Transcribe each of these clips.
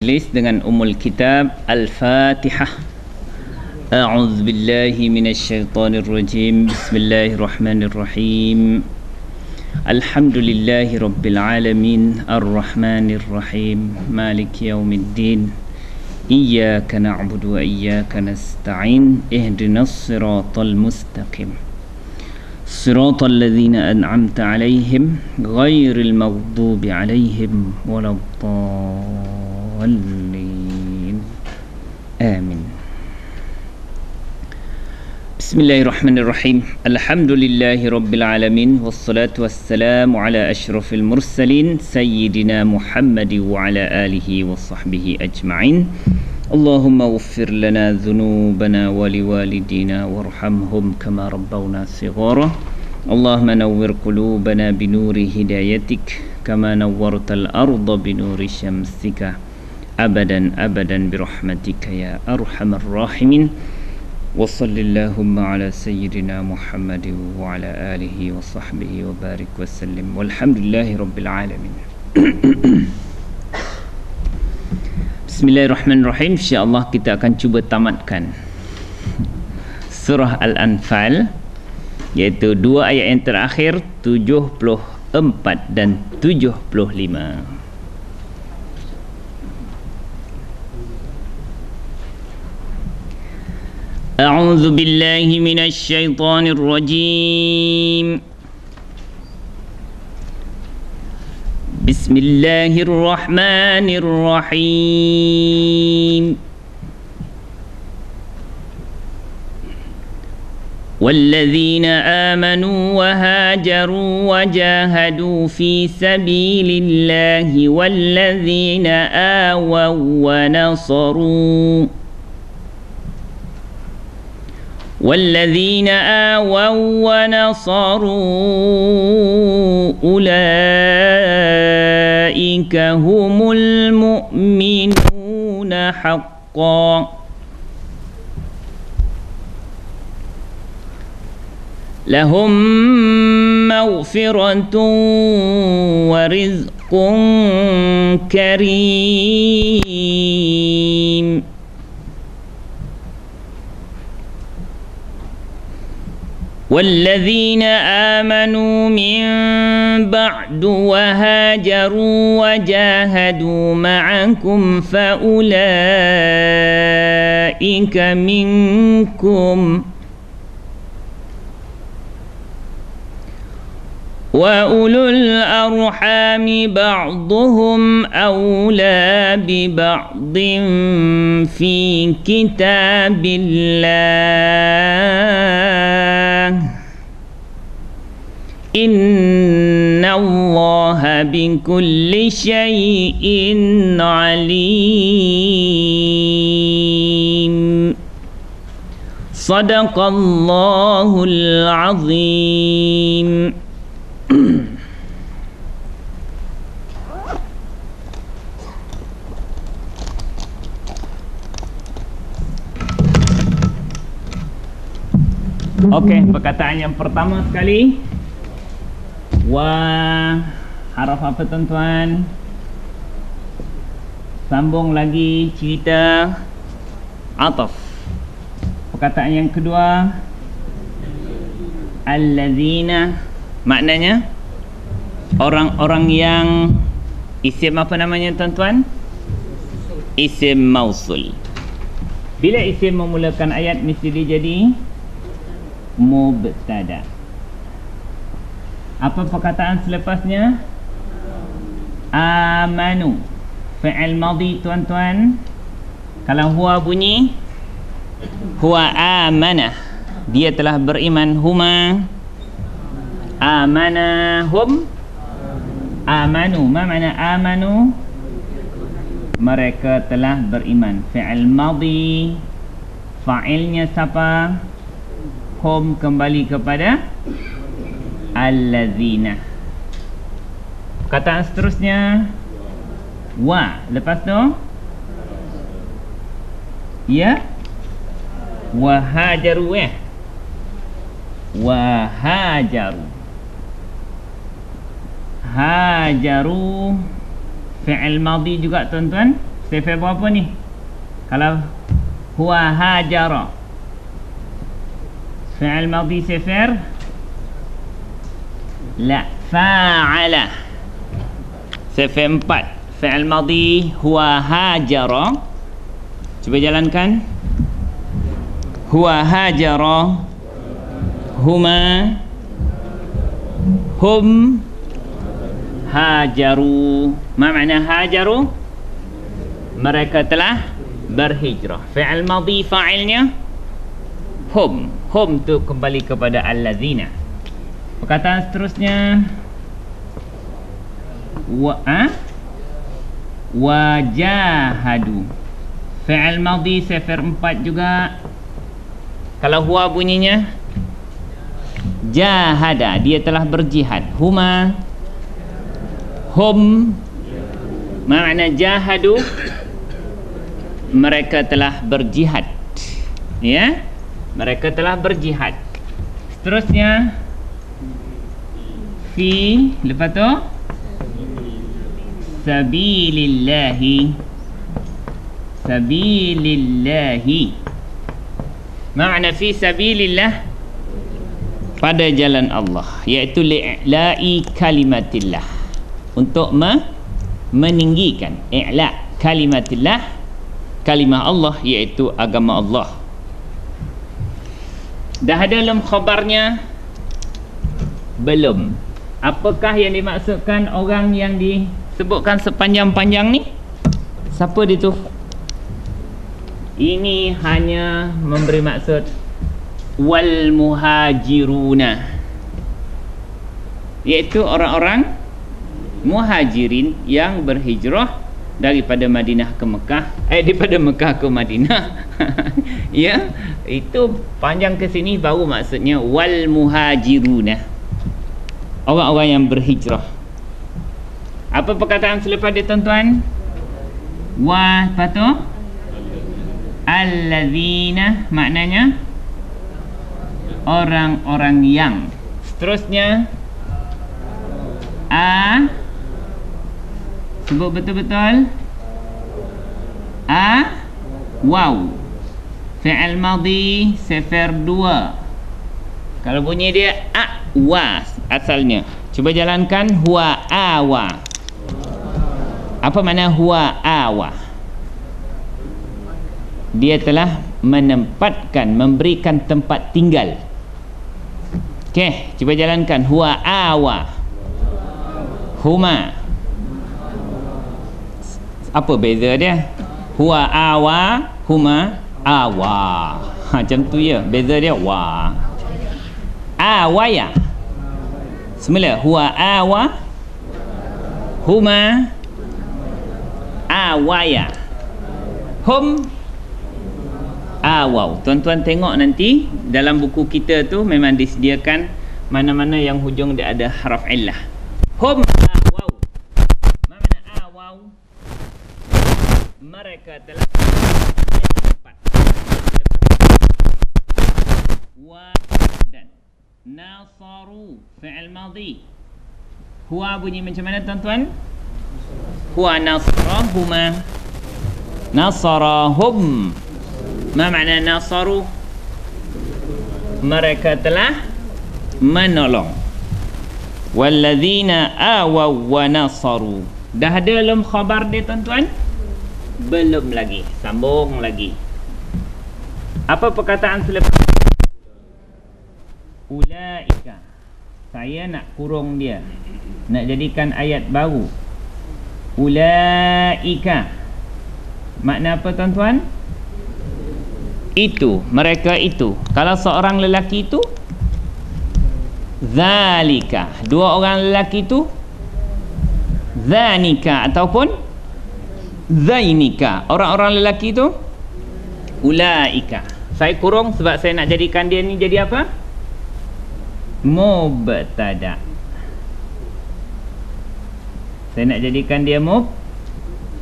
Dengan Ummul Kitab Al-Fatihah. A'udzu billahi minasyaitonir rajim. Bismillahirrahmanirrahim. Alhamdulillahi rabbil alamin, arrahmanir rahim, maliki yaumiddin. Iyyaka na'budu wa iyyaka nasta'in. Ihdinas siratal mustaqim. Siratal ladzina an'amta 'alaihim ghairil maghdubi 'alaihim waladdallin. Amin. Bismillahirrahmanirrahim. Alhamdulillahi rabbil alamin, wassalatu wassalamu ala asyrafil mursalin sayyidina Muhammad wa ala alihi wa sahbihi ajma'in. Allahumma waffir lana dhunubana wa liwalidina warhamhum kama rabbawna sighara. Allahumma nawwir qulubana binuri hidayatik kama nawwartal arda binuri syamsika abadan abadan birahmatika ya arhamar rahimin. Wa sallallahumma ala sayyidina Muhammad wa ala alihi wa sahbihi wa barik wa sallim walhamdulillahi rabbil alamin. Bismillahirrahmanirrahim. InsyaAllah kita akan cuba tamatkan surah Al-Anfal, iaitu dua ayat yang terakhir, 74 dan 75. أعوذ بالله من الشيطان الرجيم. بسم الله الرحمن الرحيم. والذين آمنوا وهاجروا وجاهدوا في سبيل الله والذين آووا ونصروا أولئك هم المؤمنون حقا. لهم مغفرة ورزق كريم. والذين آمنوا من بعد وهاجروا وجاهدوا معكم فأولئك منكم وأولو الأرحام بعضهم أولى ببعض في كتاب الله إن الله بكل شيء عليم. صدق الله العظيم. Okey, perkataan yang pertama sekali, haraf apa tuan-tuan? Sambung lagi cerita ataf. Perkataan yang kedua, allazina, maknanya orang-orang yang, isim apa namanya tuan-tuan? Isim mausul. Bila isim memulakan ayat mesti dia jadi mubtada. Apa perkataan selepasnya? Amanu. Fi'il madhi tuan-tuan, kalau huwa bunyi, huwa amana, dia telah beriman. Huma amana, hum amanu. Ma makna amanu? Mereka telah beriman. Fi'il madhi, fa'ilnya siapa? Hum kembali kepada allazina. Perkataan seterusnya wa, lepas tu ya, wahajaru, wahajaru, hajaru fi'il madhi juga tuan-tuan, Sifir berapa ni? Kalau huwa hajara, fi'il madhi sifir? La, fa'ala. Sifir 4. Fi'il madhi huwa hajara. Cuba jalankan. Huwa hajara, huma, hum hajaru. Ma makna hajaru? Mereka telah berhijrah. Fi'il madhi fa'ilnya hum. Hum tu kembali kepada allazina. Perkataan seterusnya wajahadu. Fi'il madhi sifir 4 juga. Kalau huwa bunyinya jahada, dia telah berjihad. Huma, hum, makna jahadu, mereka telah berjihad. Ya, mereka telah berjihad. Seterusnya fi, lepas tu sabilillahi. Sabilillahi, makna fi sabilillah, pada jalan Allah, iaitu li'la'i kalimatillah, untuk meninggikan i'la' kalimatillah, kalimah Allah, iaitu agama Allah. Dah ada dalam khabarnya? Belum. Apakah yang dimaksudkan orang yang disebutkan sepanjang-panjang ni? Siapa dia tu? Ini hanya memberi maksud wal muhajiruna, iaitu orang-orang muhajirin yang berhijrah daripada Madinah ke Mekah, daripada Mekah ke Madinah. Ya, itu panjang ke sini baru maksudnya wal muhajiruna, orang-orang yang berhijrah. Apa perkataan selepas dia tuan-tuan? Wa, lepas tu allazina, maknanya orang-orang yang. Seterusnya sebut betul-betul. Waw, fi'il madhi sifir 2. Kalau bunyi dia wa asalnya. Cuba jalankan. Huwa awa. Apa makna huwa awa? Dia telah menempatkan, memberikan tempat tinggal. Okey, cuba jalankan. Huwa awa, huma. Apa beza dia? Huwa awa, huma awa. Macam tu ya, beza dia wa. Awaya. Semula huwa awa, huma awaya, hum awaw. Tuan-tuan tengok nanti dalam buku kita tu memang disediakan mana-mana yang hujung dia ada haraf illah. Hum awaw, mana awaw? Mereka telah tempat. Dan nasaru, fi'il madhi. Huwa bunyi macam mana tuan-tuan? Huwa nasrahuma, nasarahum. Ma makna nasaru? Mereka telah menolong. Walladzina awaw wa nasaru. Dah ada dalam khabar dia tuan-tuan? Belum lagi. Sambung lagi. Apa perkataan selepas? Ulaika. Saya nak kurung dia, nak jadikan ayat baru. Ulaika, makna apa tuan-tuan? Itu, mereka itu. Kalau seorang lelaki itu, zalika. Dua orang lelaki itu, zanika ataupun zainika. Orang-orang lelaki itu, ulaika. Saya kurung sebab saya nak jadikan dia ni jadi apa? Mubtada. Saya nak jadikan dia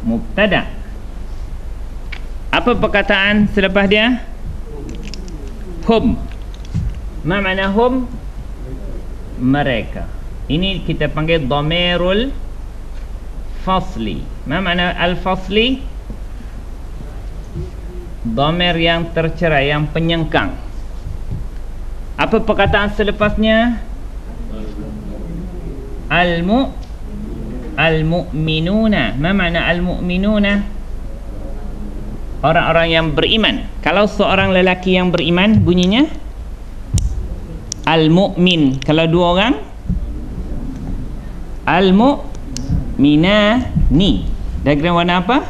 mubtada. Apa perkataan selepas dia? Hum. Ma makna hum? Mereka. Ini kita panggil dhamirul fasli. Ma makna al-fasli? Dhamir yang tercerai, yang penyengkang. Apa perkataan selepasnya? Al-mu'minuna. Ma makna al-mu'minuna? Orang-orang yang beriman. Kalau seorang lelaki yang beriman, bunyinya al-mu'min. Kalau dua orang, al-mu'minani. Diagram warna apa?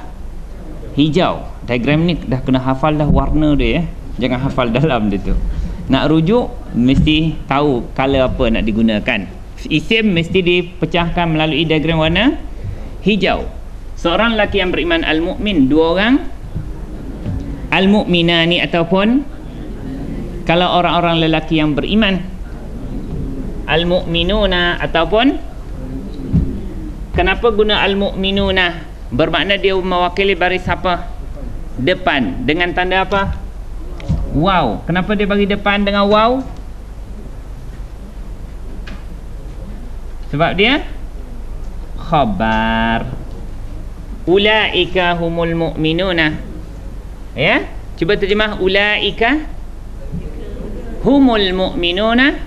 Hijau. Diagram ni dah kena hafal dah warna dia, ya. Jangan hafal dalam dia tu. Nak rujuk mesti tahu color apa nak digunakan. Isim mesti dipecahkan melalui diagram warna hijau. Seorang lelaki yang beriman al-mu'min, dua orang al-mu'minani, ataupun kalau orang-orang lelaki yang beriman al-mu'minuna, ataupun kenapa guna al-mu'minuna? Bermakna dia mewakili baris apa? Depan. Dengan tanda apa? Waw. Kenapa dia bagi depan dengan waw? Sebab dia khabar. Ulaika humul mu'minuna. Ya? Cuba terjemah ulaika humul mu'minuna.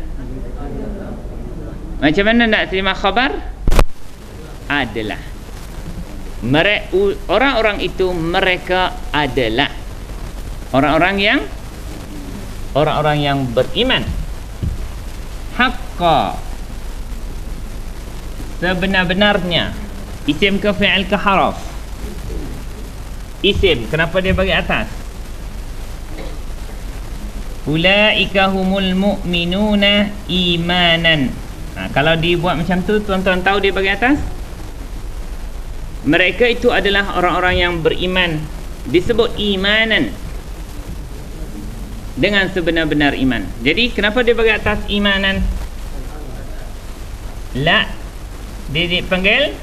Macam mana nak terjemah khabar? Adalah. Orang-orang itu mereka adalah orang-orang yang beriman. Haqqa, sebenar-benarnya. Isim ke fi'il ke haraf? Isim. Kenapa dia bagi atas? Ulaika humul mu'minuna imanan. Kalau dibuat macam tu, tuan-tuan tahu dia bagi atas? Mereka itu adalah orang-orang yang beriman. Disebut imanan, dengan sebenar-benar iman. Jadi kenapa dia bagi atas imanan? La, dia dipanggil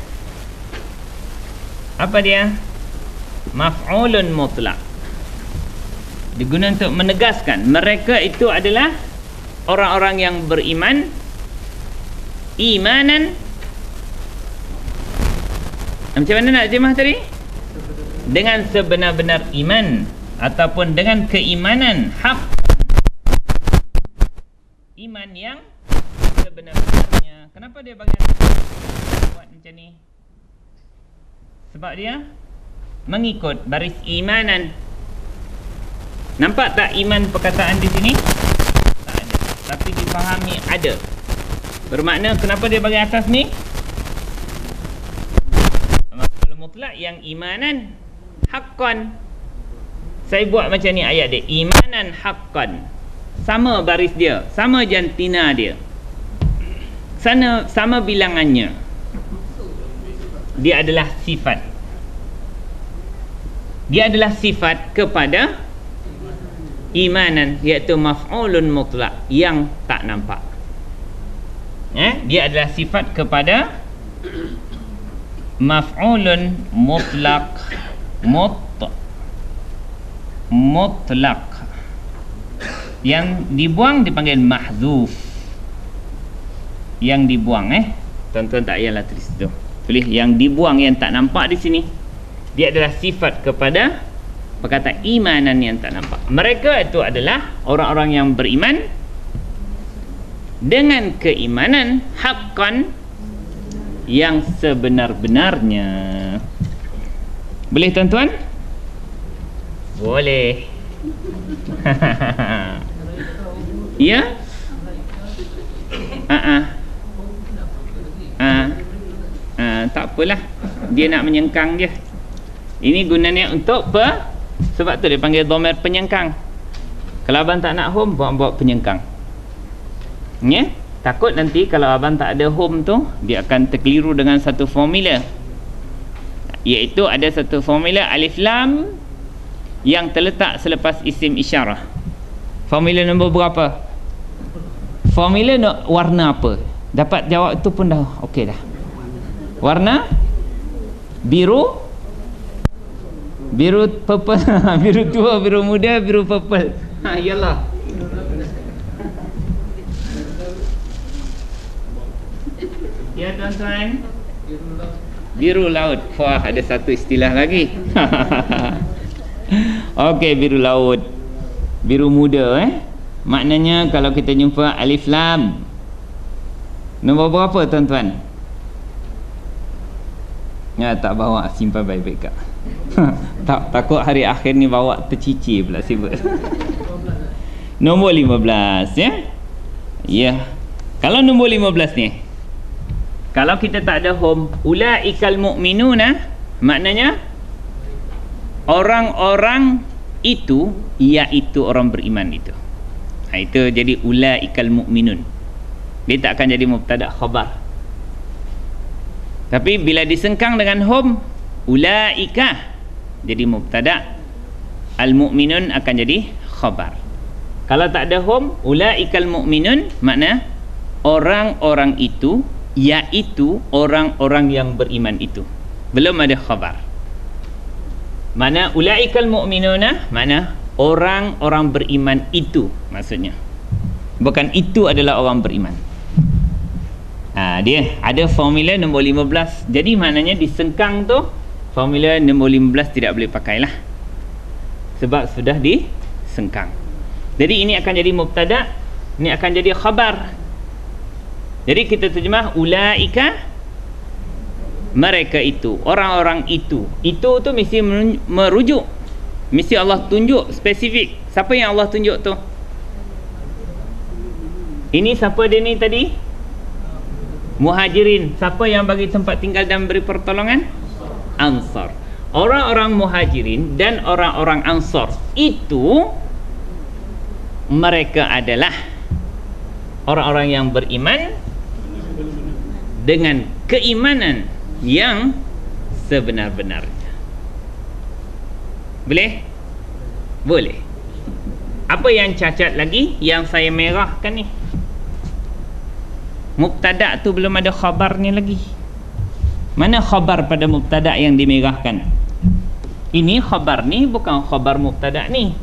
apa dia? Maf'ulun mutlaq. Digunakan untuk menegaskan mereka itu adalah orang-orang yang beriman. Imanan, macam mana nak terjemah tadi? Dengan sebenar-benar iman, ataupun dengan keimanan hak. Iman yang sebenar-benarnya. Kenapa dia bagi buat macam ni? Sebab dia mengikut baris imanan. Nampak tak iman perkataan di sini? Tak ada. Tapi difahami ada. Bermakna kenapa dia bagi atas ni? Mutlak yang imanan haqqan. Saya buat macam ni ayat dia, imanan haqqan. Sama baris dia, sama jantina dia, sama bilangannya. Dia adalah sifat. Dia adalah sifat kepada imanan, iaitu maf'ulun mutlak, yang tak nampak. Dia adalah sifat kepada maf'ulun mutlaq, mutlaq. Yang dibuang dipanggil mahzuf. Yang dibuang, tuan-tuan tak payahlah tulis tu. Tulis yang dibuang, yang tak nampak di sini. Dia adalah sifat kepada perkataan imanan yang tak nampak. Mereka itu adalah orang-orang yang beriman dengan keimanan haqqan, yang sebenar-benarnya. Boleh tuan-tuan? Boleh. Ya? Tak apalah. Dia nak menyengkang je. Ini gunanya untuk sebab tu dia panggil dhamir penyengkang. Kalau abang tak nak home, buat penyengkang. Ya? Takut nanti kalau abang tak ada home tu, dia akan terkeliru dengan satu formula, iaitu ada satu formula alif lam yang terletak selepas isim isyarah. Formula nombor berapa? Formula warna apa? Dapat jawab tu pun dah okey dah. Warna biru, biru purple. Biru tua, biru muda, biru purple. Yalah. Ya tuan-tuan, biru laut. Wah, ada satu istilah lagi. Okey, biru laut, biru muda maknanya kalau kita jumpa alif lam, nombor berapa tuan-tuan? Ya, tak bawa, simpan baik-baik kak. Takut hari akhir ni bawa tercicir pula sibuk. Nombor 15 ya. Ya. Kalau nombor 15 ni, kalau kita tak ada hum, ulaikal mu'minuna, maknanya orang-orang itu, iaitu orang beriman itu. Itu jadi ulaikal mu'minun. Dia tak akan jadi mubtada khabar. Tapi bila disengkang dengan hum, ulaika jadi mubtada, al mu'minun akan jadi khabar. Kalau tak ada hum, ulaikal mu'minun, makna orang-orang itu, iaitu orang-orang yang beriman itu. Belum ada khabar. Mana ulaikal mu'minuna, mana orang-orang beriman itu maksudnya. Bukan itu adalah orang beriman. Dia ada formula nombor 15. Jadi maknanya disengkang tu, formula nombor 15 tidak boleh pakailah. Sebab sudah disengkang. Jadi ini akan jadi mubtada, ini akan jadi khabar. Jadi kita terjemah ulaika, mereka itu, orang-orang itu. Itu tu mesti merujuk, mesti Allah tunjuk spesifik. Siapa yang Allah tunjuk tu? Ini siapa dia ni tadi? Muhajirin. Siapa yang bagi tempat tinggal dan beri pertolongan? Ansar. Orang-orang muhajirin dan orang-orang ansar itu, mereka adalah orang-orang yang beriman dengan keimanan yang sebenar-benarnya. Boleh? Boleh. Apa yang cacat lagi yang saya merahkan ni? Mubtada tu belum ada khabarnya lagi. Mana khabar pada mubtada yang dimerahkan? Ini khabar ni bukan khabar mubtada ni.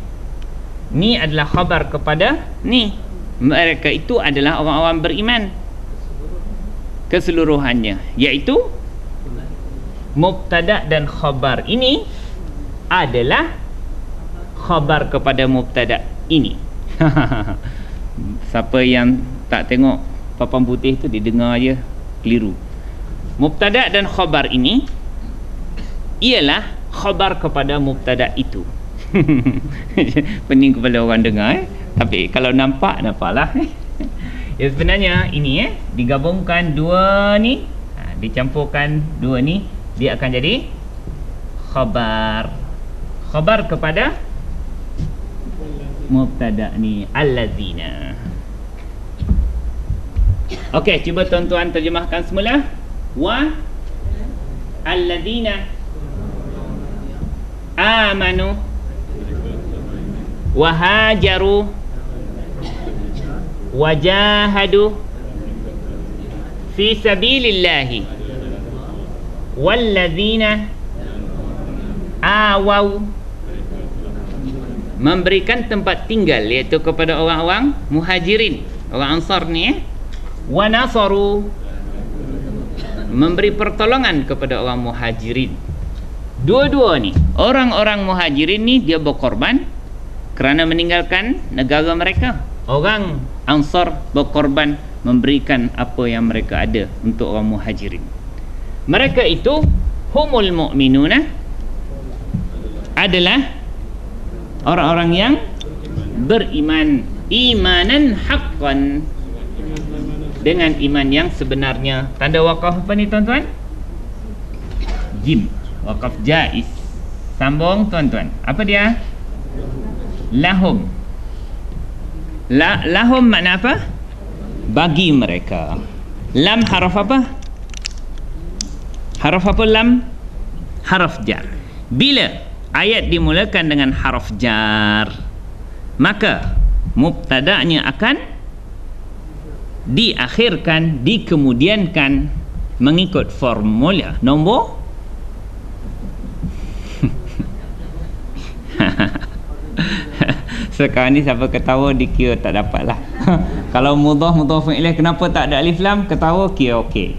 Ni adalah khabar kepada ni. Mereka itu adalah orang-orang beriman keseluruhannya, iaitu mubtada dan khabar ini adalah khabar kepada mubtada ini. Siapa yang tak tengok papan putih tu, didengar je, keliru. Mubtada dan khabar ini ialah khabar kepada mubtada itu. Pening kepala orang dengar tapi kalau nampak, nampaklah. Ya, sebenarnya ini digabungkan dua ni, dicampurkan dua ni, dia akan jadi khabar. Khabar kepada mubtada ni, allazina. Okey, cuba tuan-tuan terjemahkan semula. Wa allazina amanu wa hajaru wa jahadu fi sabilillahi wallazina awau, memberikan tempat tinggal iaitu kepada orang-orang muhajirin, orang ansar ni, wa nasaru, memberi pertolongan kepada orang muhajirin. Dua-dua ni, orang-orang muhajirin ni dia berkorban kerana meninggalkan negara mereka. Orang ansar berkorban memberikan apa yang mereka ada untuk orang muhajirin. Mereka itu humul mu'minuna, adalah orang-orang yang beriman, imanan haqqan, dengan iman yang sebenarnya. Tanda wakaf apa ni tuan-tuan? Jim, wakaf jaiz. Sambung tuan-tuan, apa dia? Lahum. Lahum makna apa? Bagi mereka. Lam haraf apa? Haraf apa lam? Haraf jar. Bila ayat dimulakan dengan haraf jar, maka mubtada'nya akan diakhirkan, dikemudiankan mengikut formula nombor sekarang ni siapa ketawa dikira tak dapat lah. Kalau mudhaf ilaih kenapa tak ada alif lam, ketawa kira okey.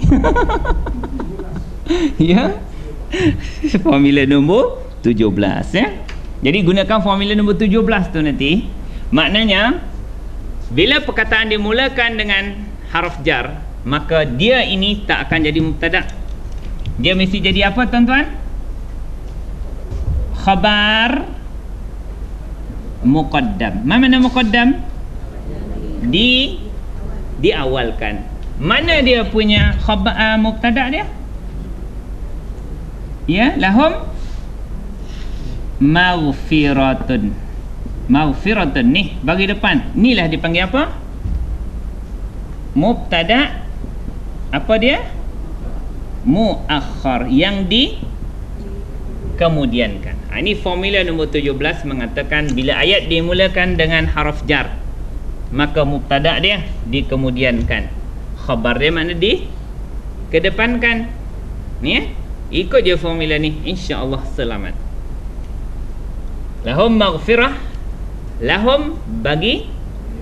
Ya, formula nombor 17 ya. Jadi gunakan formula nombor 17 tu nanti. Maknanya bila perkataan dimulakan dengan harf jar, maka dia ini tak akan jadi mubtada. Dia mesti jadi apa tuan-tuan? Khabar muqaddam. Mana muqaddam? Diawalkan. Mana dia punya khabar mubtada dia? Ya, lahum maghfiratun. Maghfiratun ni bagi depan. Inilah dipanggil apa? Mubtada. Apa dia? Muakhar, yang dikemudiankan. Ini formula nombor 17 mengatakan bila ayat dimulakan dengan haraf jar, maka mubtada dia dikemudiankan, khabar dia mana dikedepankan. Ni ya? Ikut je formula ni, insya-Allah selamat. Lahum maghfirah, lahum bagi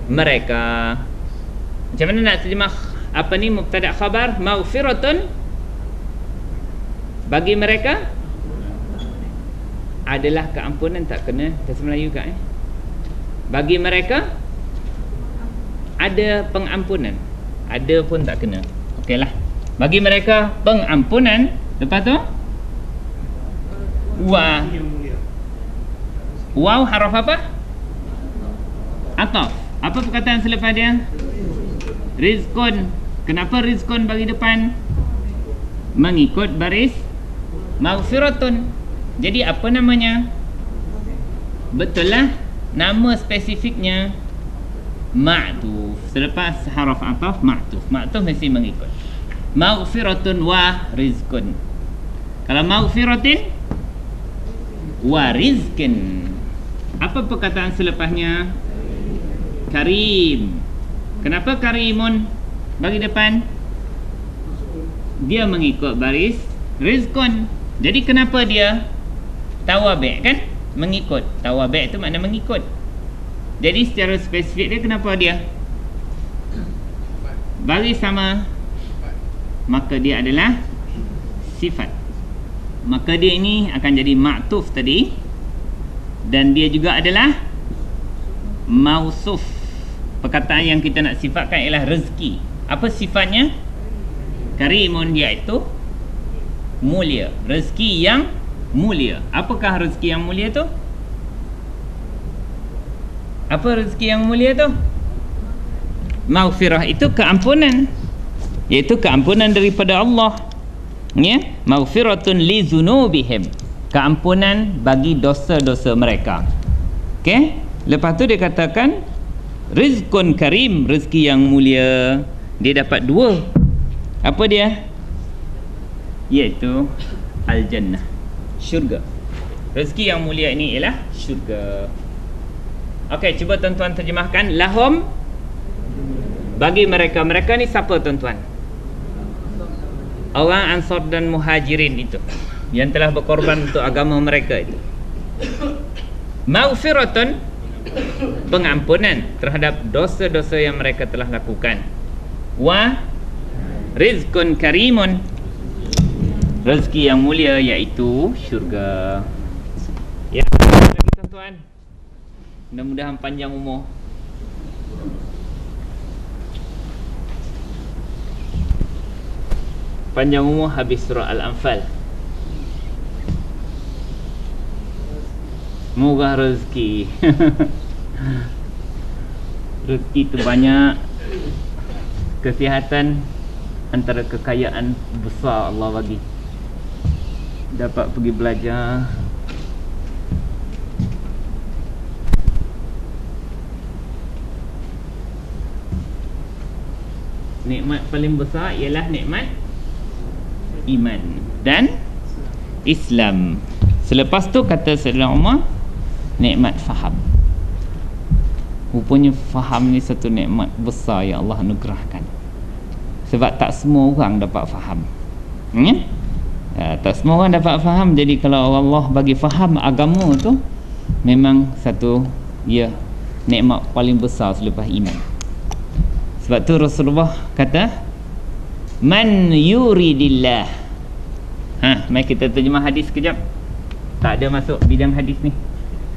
mereka. Macam mana nak terjemah apa ni mubtada khabar? Maghfiratun bagi mereka adalah keampunan. Tak kena bahasa Melayu kat Bagi mereka ada pengampunan. Ada pun tak kena. Okeylah. Bagi mereka pengampunan. Lepas tu waw haraf apa? Ataf. Apa perkataan selepas dia? Rizqun. Kenapa rizqun bagi depan? Mengikut baris maghfiratun. Jadi apa namanya? Betul lah, nama spesifiknya ma'tuf. Selepas haraf ataf, ma'tuf. Ma'tuf mesti mengikut. Maghfiratun wa rizqun. Kalau maghfiratin wa rizqin. Apa perkataan selepasnya? Karim. Kenapa karimun bagi depan? Dia mengikut baris rizqun. Jadi kenapa dia tawabi' kan? Mengikut. Tawabi' itu makna mengikut. Jadi secara spesifik dia kenapa dia baris sama, maka dia adalah sifat. Maka dia ini akan jadi ma'tuf tadi, dan dia juga adalah mausuf. Perkataan yang kita nak sifatkan ialah rezeki. Apa sifatnya? Karimun, iaitu mulia. Rezeki yang mulia. Apakah rezeki yang mulia tu? Apa rezeki yang mulia tu? Maghfirah itu keampunan, iaitu keampunan daripada Allah. Ya, maghfiratun li dzunubihim, keampunan bagi dosa-dosa mereka. Okey, lepas tu dia katakan rizqun karim, rezeki yang mulia. Dia dapat dua. Apa dia? Iaitu al-jannah, syurga. Rezeki yang mulia ini ialah syurga. Okey, cuba tuan-tuan terjemahkan. Lahum, bagi mereka. Mereka ni siapa tuan-tuan? Orang Ansar dan Muhajirin itu, yang telah berkorban untuk agama mereka itu. Maghfiratun, pengampunan terhadap dosa-dosa yang mereka telah lakukan. Wa rizqun karimun, rezeki yang mulia, iaitu syurga. Ya, lagi tuan-tuan. Mudah-mudahan panjang umur. Panjang umur habis surah Al-Anfal. Murah rezeki. Rezeki tu banyak. Kesihatan antara kekayaan besar Allah bagi. Dapat pergi belajar. Nikmat paling besar ialah nikmat iman dan Islam. Selepas tu kata Sayyidina Umar, nikmat faham. Rupanya faham ni satu nikmat besar yang Allah anugerahkan. Sebab tak semua orang dapat faham. Tak semua orang dapat faham. Jadi kalau Allah bagi faham agama tu, memang satu nikmat paling besar selepas iman. Sebab tu Rasulullah kata, man yuridillah. Mari kita terjemah hadis sekejap. Tak ada masuk bidang hadis ni.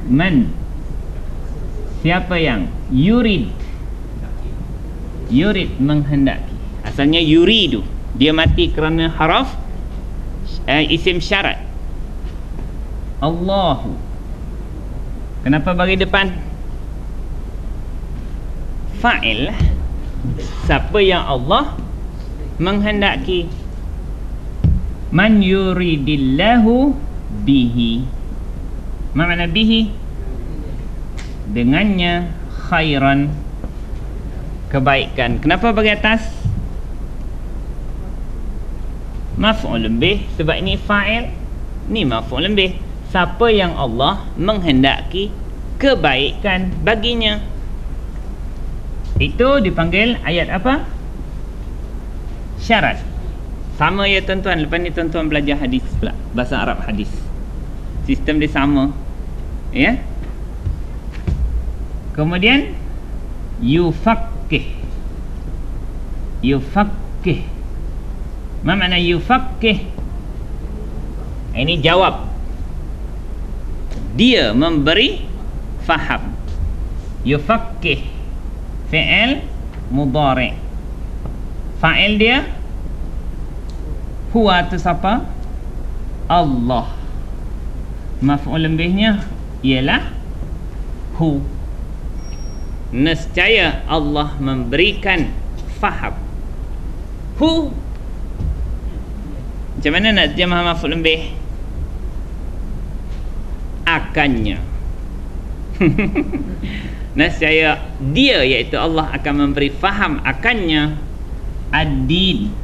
Man, siapa yang yurid menghendaki. Asalnya yuridu, dia mati kerana haraf isim syarat. Allahu, kenapa bagi depan fa'il? Siapa yang Allah menghendaki. Man yuridillahu bihi, apa makna bihi? Dengannya khairan, kebaikan. Kenapa bagi atas maf'ul bih? Sebab ini fa'il, ni maf'ul bih. Siapa yang Allah menghendaki kebaikan baginya, itu dipanggil ayat apa? Syarat. Sama ya tuan-tuan. Lepas ni tuan-tuan belajar hadis pula, bahasa Arab hadis. Sistem dia sama, ya. Kemudian yufaqqih. Apa makna yufaqqih? Ini jawab. Dia memberi faham. Yufaqqih, fi'il mudhari'. Fa'il dia huwa, tu siapa? Allah. Maf'ul bihnya ialah hu. Nescaya Allah memberikan faham. Hu, macam mana nak terjemah maf'ul bih? Akannya. Nescaya dia, iaitu Allah, akan memberi faham akannya ad-din,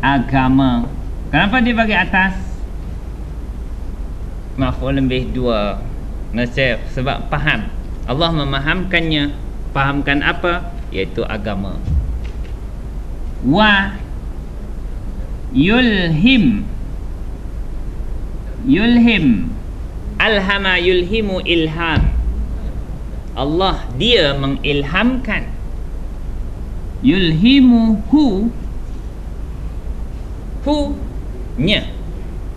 agama. Kenapa dia bagi atas maf'ul bih dua? Nescaya sebab faham. Allah memahamkannya. Fahamkan apa? Iaitu agama. Wa yulhim. Alhama yulhimu ilham. Allah, dia mengilhamkan. Yulhimuhu, nya.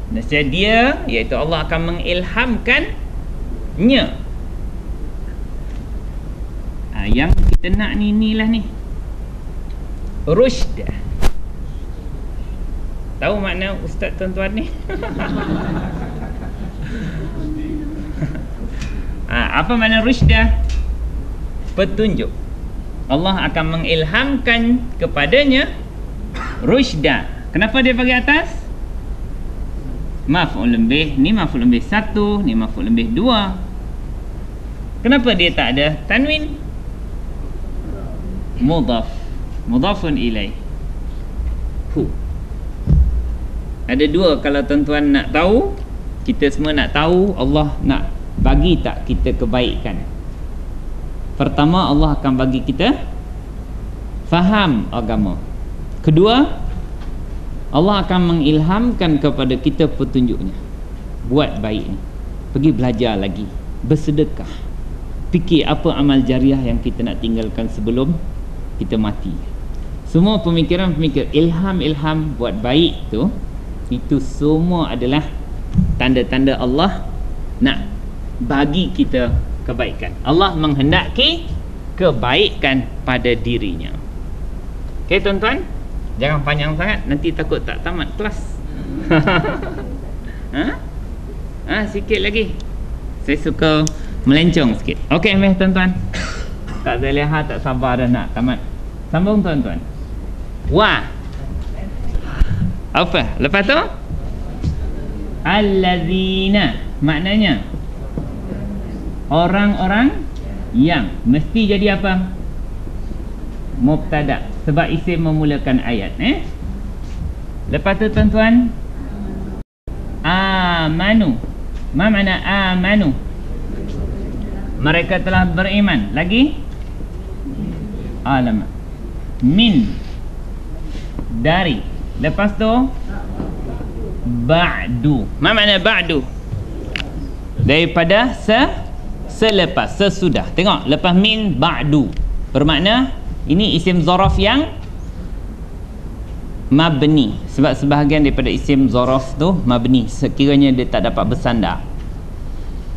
Nescaya dia, iaitu Allah, akan mengilhamkannya. Yang kita nak ni lah ni, rusydah. Tahu makna ustaz tuan-tuan ni? Apa makna rusydah? Petunjuk. Allah akan mengilhamkan kepadanya rusydah. Kenapa dia bagi atas? Maf'ul bih. Ni maf'ul bih 1, ni maf'ul bih 2. Kenapa dia tak ada tanwin? Mudhafun ilaih. Hu. Ada dua. Kalau tuan-tuan nak tahu, kita semua nak tahu Allah nak bagi tak kita kebaikan. Pertama, Allah akan bagi kita faham agama. Kedua, Allah akan mengilhamkan kepada kita petunjuknya. Buat baik ni, pergi belajar lagi, bersedekah, fikir apa amal jariah yang kita nak tinggalkan sebelum kita mati. Semua pemikiran-pemikir ilham buat baik tu, itu semua adalah tanda-tanda Allah nak bagi kita kebaikan. Allah menghendaki kebaikan pada dirinya. Okey tuan-tuan, jangan panjang sangat, nanti takut tak tamat kelas. Sikit lagi. Saya suka melencong sikit. Okey tuan-tuan. Tak Zaliha tak sabar dah nak tamat. Sambung tuan-tuan. Wa. Apa? Lepas tu? Allazina. Maknanya orang-orang yang. Mesti jadi apa? Mubtada. Sebab isim memulakan ayat. Lepas tu tuan-tuan, amanu. Ma makna amanu? Mereka telah beriman. Lagi? Alamak. Min. Dari. Lepas tu ba'du. Ma makna ba'du? Daripada selepas, sesudah. Tengok, lepas min ba'du bermakna ini isim zaraf yang mabni. Sebab sebahagian daripada isim zaraf tu mabni, sekiranya dia tak dapat bersandar.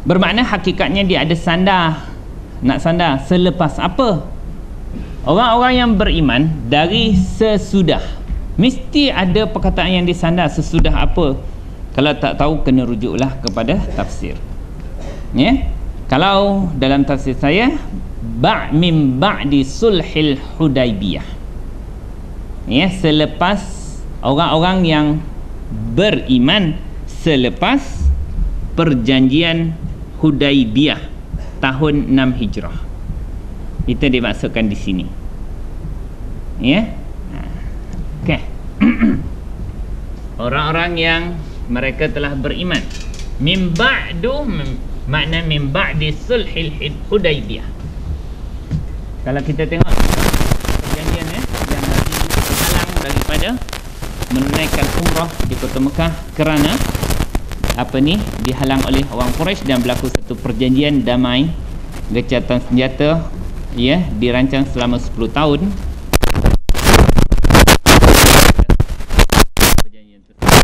Bermakna hakikatnya dia ada sandar. Nak sandar selepas apa? Orang-orang yang beriman dari sesudah. Mesti ada perkataan yang disandar sesudah apa. Kalau tak tahu, kena rujuklah kepada tafsir. Ya? Kalau dalam tafsir saya, min ba'di sulhil Hudaybiyah. Ya, selepas orang-orang yang beriman selepas perjanjian Hudaybiyah tahun 6 Hijrah. Itu dimaksudkan di sini. Ya. Okey. Orang-orang yang mereka telah beriman. Min ba'du, makna min ba'di sulhil Hudaybiyah. Kalau kita tengok perjanjian yang Nabi halang daripada menunaikan umrah di Kota Mekah kerana dihalang oleh orang Quraisy, dan berlaku satu perjanjian damai gencatan senjata, ya, dirancang selama 10 tahun. Perjanjian tersebut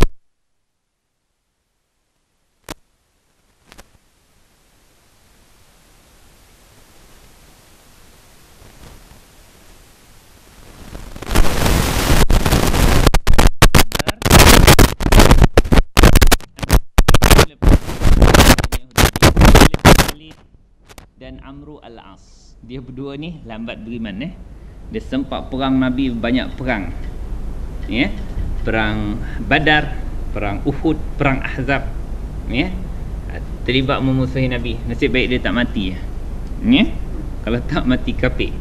dan Amru al-As. Dia berdua ni lambat beriman. Dia sempat perang Nabi, banyak perang. Ya. Perang Badar, perang Uhud, perang Ahzab. Ya. Terlibat memusuhi Nabi. Nasib baik dia tak mati. Ya. Kalau tak mati kafir.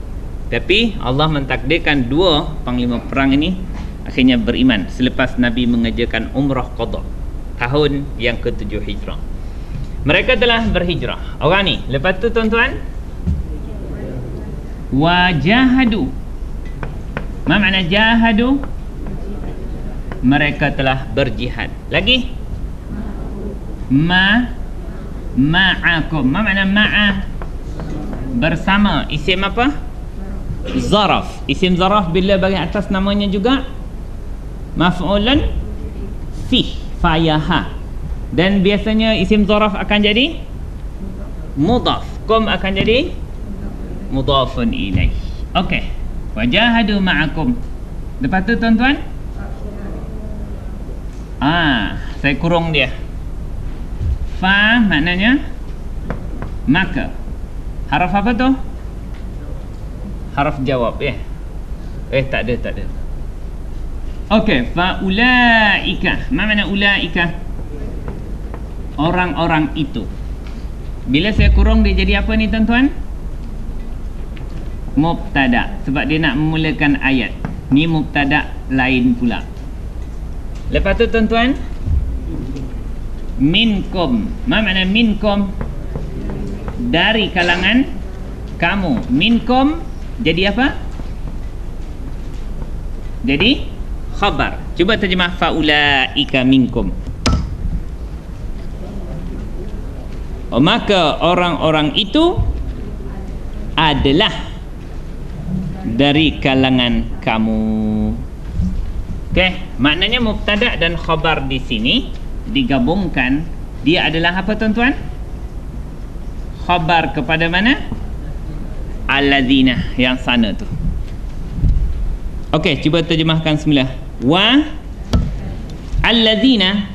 Tapi Allah mentakdirkan dua panglima perang ini akhirnya beriman selepas Nabi mengerjakan umrah qada tahun yang ke-7 Hijrah. Mereka telah berhijrah. Orang ni, lepas tu tuan-tuan, wajahadu. Apa makna jahadu? Mereka telah berjihad. Lagi? Ma'akum. Apa makna ma'ah? Bersama. Isim apa? Zaraf. Isim zaraf bila bagi atas namanya juga maf'ulan fih, fayaha. Dan biasanya isim zaraf akan jadi mudhaf. Kum akan jadi mudhafun ilaih. Okey. Wajahadu ma'akum. Lepas tu tuan-tuan, saya kurung dia. Fa maknanya maka. Haraf apa tu? Haraf jawab, ya. Tak ada. Okey, fa ulaika. Apa makna ulaika? Orang-orang itu. Bila saya kurung, dia jadi apa ni tuan-tuan? Mubtada. Sebab dia nak memulakan ayat. Ni mubtada lain pula. Lepas tu tuan-tuan, minkum. Apa makna minkum? Dari kalangan kamu. Minkum jadi apa? Jadi khabar. Cuba terjemah faulaika minkum. Maka orang-orang itu adalah dari kalangan kamu. Okey, maknanya mubtada dan khabar di sini digabungkan, dia adalah apa tuan-tuan? Khabar kepada mana? Alladzina, yang sana tu. Okey, cuba terjemahkan semula. Wa alladzina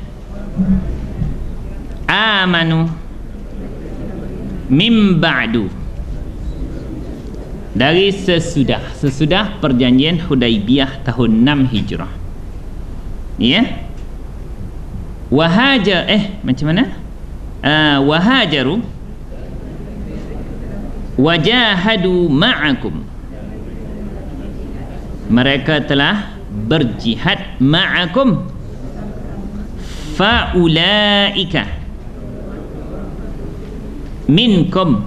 amanu min ba'du, dari sesudah perjanjian Hudaybiyah tahun 6 Hijrah. Ya. Wahajar macam mana? Wahajaru wajahadu ma'akum. Mereka telah berjihad ma'akum. Faulaika minkum,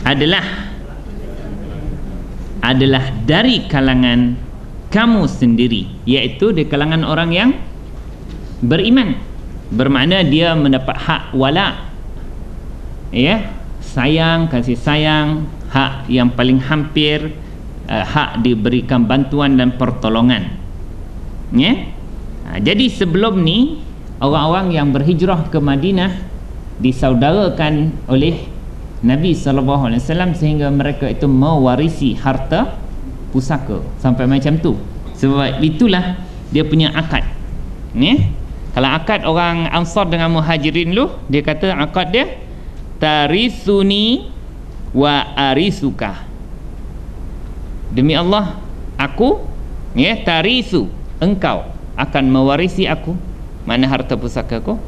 adalah dari kalangan kamu sendiri, iaitu di kalangan orang yang beriman. Bermakna dia mendapat hak wala, ya, sayang, kasih sayang, hak yang paling hampir, hak diberikan bantuan dan pertolongan, ya. Jadi sebelum ni orang-orang yang berhijrah ke Madinah disaudarakan oleh Nabi SAW sehingga mereka itu mewarisi harta pusaka sampai macam tu. Sebab itulah dia punya akad. Kalau akad orang Ansar dengan Muhajirin lu, dia kata akad dia tarisuni wa arisuka. Demi Allah, aku tarisu, engkau akan mewarisi aku, mana harta pusaka aku,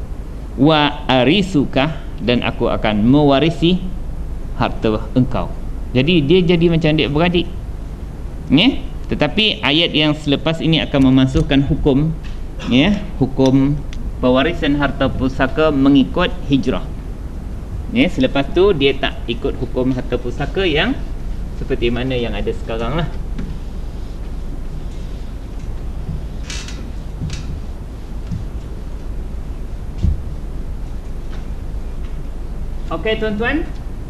wa arisuka, dan aku akan mewarisi harta engkau. Jadi dia jadi macam adik beradik. Tetapi ayat yang selepas ini akan memasukkan hukum, hukum pewarisan harta pusaka mengikut hijrah. Selepas tu dia tak ikut hukum harta pusaka yang seperti mana yang ada sekarang lah. Okey tuan-tuan,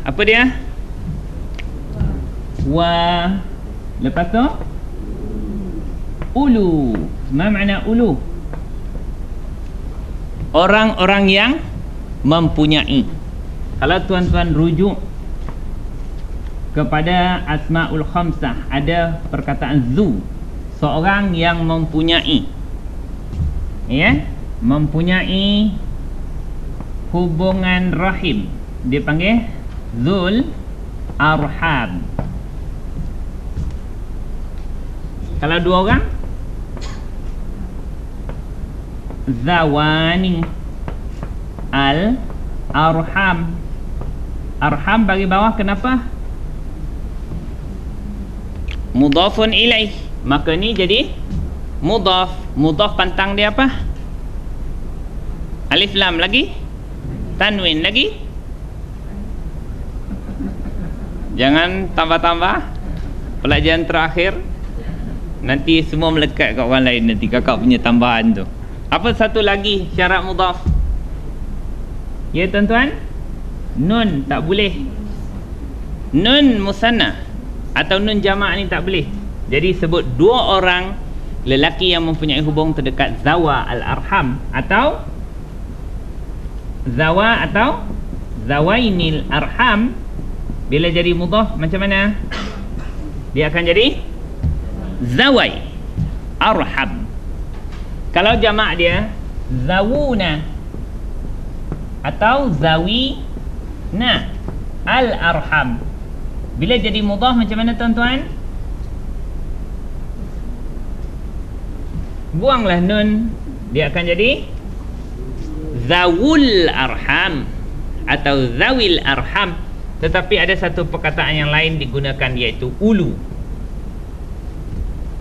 apa dia? Lepas tu ulu. Apa makna ulu? Orang-orang yang mempunyai. Kalau tuan-tuan rujuk kepada Asmaul Khamsah, ada perkataan zu, seorang yang mempunyai, mempunyai hubungan rahim, dia panggil Zul Arham. Kalau dua orang, Zawani Al Arham. Arham bagi bawah, kenapa? Mudhafun ilaih, maka ni jadi mudhaf. Mudhaf pantang dia apa? Alif lam lagi, tanwin lagi. Jangan tambah-tambah pelajaran terakhir, nanti semua melekat kat orang lain. Nanti kakak punya tambahan tu. Apa satu lagi syarat mudhaf? Ya tuan-tuan, nun tak boleh. Nun musanna atau nun jamak ni tak boleh. Jadi sebut dua orang lelaki yang mempunyai hubung terdekat, zawa al-arham atau zawa atau zawainil arham. Bila jadi mudhaf macam mana? Dia akan jadi zawai arham. Kalau jamak dia zawuna atau zawina al-arham. Bila jadi mudhaf macam mana tuan-tuan? Buanglah nun, dia akan jadi zawul arham atau zawil arham. Tetapi ada satu perkataan yang lain digunakan, iaitu ulu.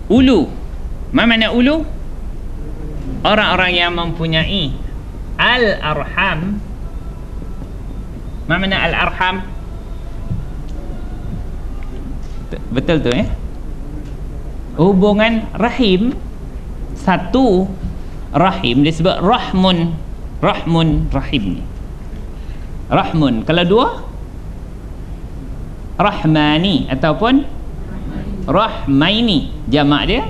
Ulu. Apa makna ulu? Orang-orang yang mempunyai al-arham. Apa makna al-arham? Betul tu hubungan rahim. Satu rahim disebut rahmun. Rahmun, rahim ni rahmun. Kalau dua, rahmani ataupun rahmaini, jamak dia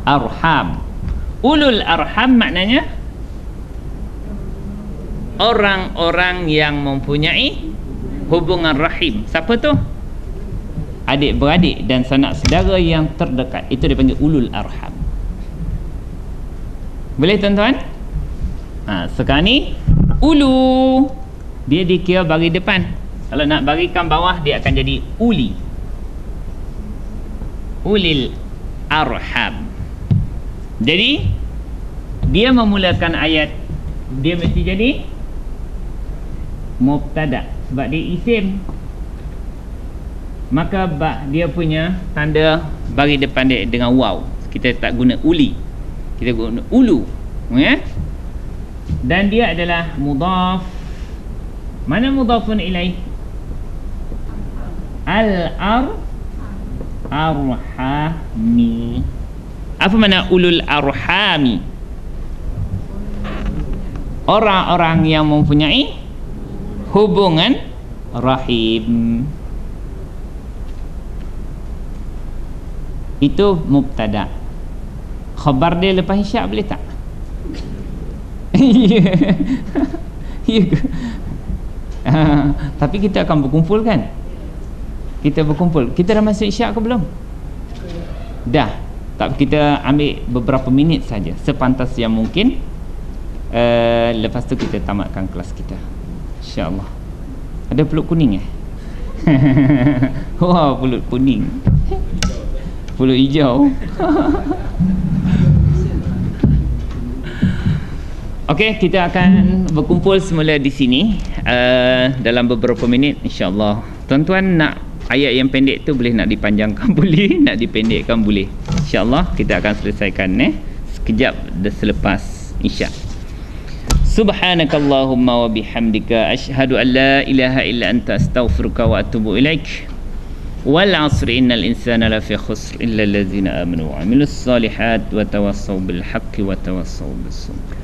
arham. Ulul arham maknanya orang-orang yang mempunyai hubungan rahim. Siapa tu? Adik-beradik dan sanak saudara yang terdekat. Itu dipanggil ulul arham. Boleh tuan-tuan? Sekarang ni ulu, dia dikira bagi depan. Kalau nak bagikan bawah, dia akan jadi uli. Ulil arham. Jadi dia memulakan ayat, dia mesti jadi mubtada sebab dia isim. Maka dia punya tanda bagi depan dia dengan waw. Kita tak guna uli, kita guna ulu, dan dia adalah mudhaf. Mana mudhafun ilaih? Al-arhami. Apa makna ulul arhami? Orang-orang yang mempunyai hubungan rahim. Itu mubtada. Khabar dia lepas isyak boleh tak? Ya ke? Tapi kita akan berkumpul kan? Kita berkumpul. Kita dah masuk isyak ke belum? Dah. Tak, kita ambil beberapa minit saja, sepantas yang mungkin. Lepas tu kita tamatkan kelas kita, InsyaAllah. Ada pulut kuning Wah, pulut kuning, pulut hijau. Okey, kita akan berkumpul semula di sini dalam beberapa minit, InsyaAllah. Tuan-tuan nak ayat yang pendek tu boleh nak dipanjangkan boleh, nak dipendekkan boleh. InsyaAllah kita akan selesaikan sekejap selepas isyak. Subhanakallahumma wa bihamdika asyhadu an la ilaha illa anta astaghfiruka wa atubu ilaik. Wal 'asri innal insana lafi khusr illa allazina amanu wa 'amilus solihat wa tawassaw bil haqqi wa tawassaw bis sabr.